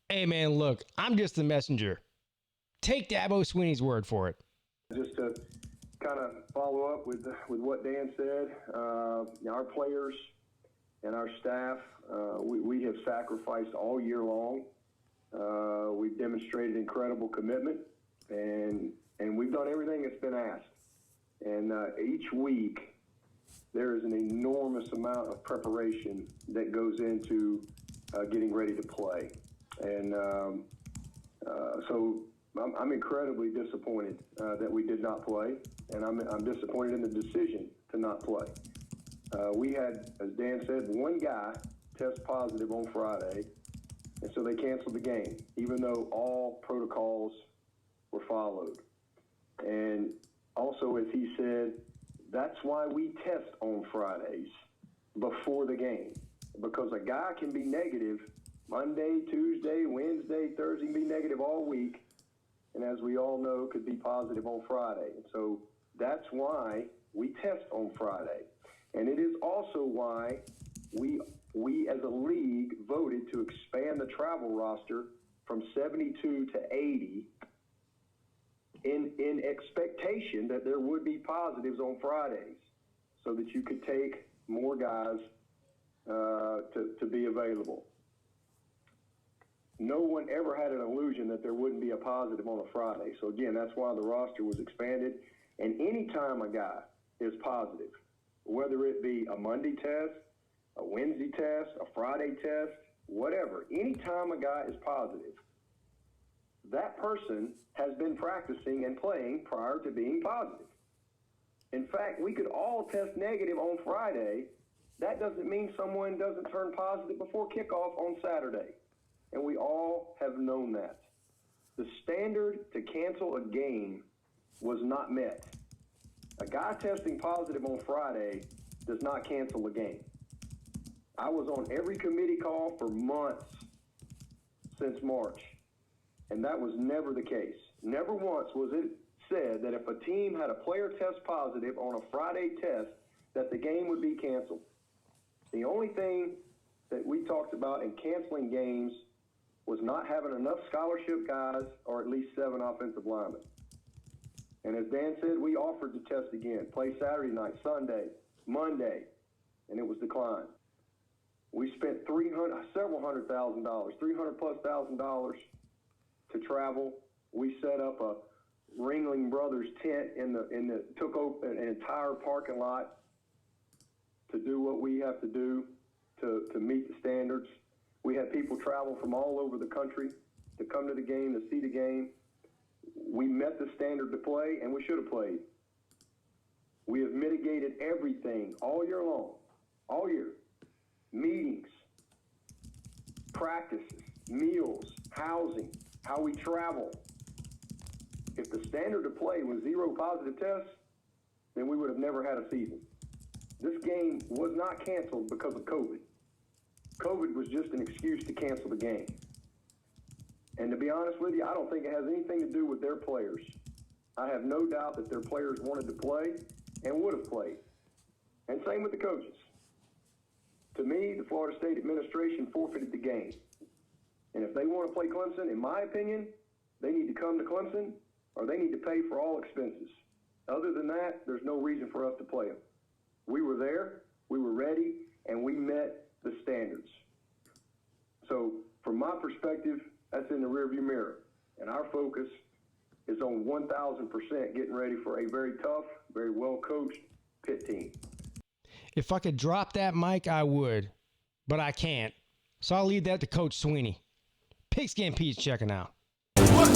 Hey, man, look, I'm just the messenger. Take Dabo Swinney's word for it. Just to kind of follow up with what Dan said, our players and our staff, we have sacrificed all year long. We've demonstrated incredible commitment, and we've done everything that's been asked. And each week, there is an enormous amount of preparation that goes into getting ready to play. And so I'm incredibly disappointed that we did not play, and I'm disappointed in the decision to not play. We had, as Dan said, one guy test positive on Friday, and so they canceled the game, even though all protocols were followed. And also, as he said, that's why we test on Fridays before the game, because a guy can be negative Monday, Tuesday, Wednesday, Thursday, can be negative all week, and as we all know, could be positive on Friday. And so that's why we test on Friday. And it is also why we as a league voted to expand the travel roster from 72 to 80 in expectation that there would be positives on Fridays so that you could take more guys to be available. No one ever had an illusion that there wouldn't be a positive on a Friday. So again, that's why the roster was expanded. And anytime a guy is positive, whether it be a Monday test, a Wednesday test, a Friday test, whatever, anytime a guy is positive, that person has been practicing and playing prior to being positive. In fact, we could all test negative on Friday. That doesn't mean someone doesn't turn positive before kickoff on Saturday. And we all have known that. The standard to cancel a game was not met. A guy testing positive on Friday does not cancel a game. I was on every committee call for months since March, and that was never the case. Never once was it said that if a team had a player test positive on a Friday test, that the game would be canceled. The only thing that we talked about in canceling games was not having enough scholarship guys or at least 7 offensive linemen. And as Dan said, we offered to test again, play Saturday night, Sunday, Monday, and it was declined. We spent several $100,000, $300,000+ to travel. We set up a Ringling Brothers tent took over an entire parking lot to do what we have to do to meet the standards. We had people travel from all over the country to come to the game, to see the game. We met the standard to play, and we should have played. We have mitigated everything all year long, all year. Meetings, practices, meals, housing, how we travel. If the standard to play was 0 positive tests, then we would have never had a season. This game was not canceled because of COVID. COVID was just an excuse to cancel the game. And to be honest with you, I don't think it has anything to do with their players. I have no doubt that their players wanted to play and would have played. And same with the coaches. To me, the Florida State administration forfeited the game. And if they want to play Clemson, in my opinion, they need to come to Clemson or they need to pay for all expenses. Other than that, there's no reason for us to play them. We were there, we were ready, and we met the standards. So from my perspective, that's in the rearview mirror. And our focus is on 1,000% getting ready for a very tough, very well-coached Pitt team. If I could drop that mic, I would, but I can't. So I'll leave that to Coach Swinney. Pigskin Pete's checking out. What?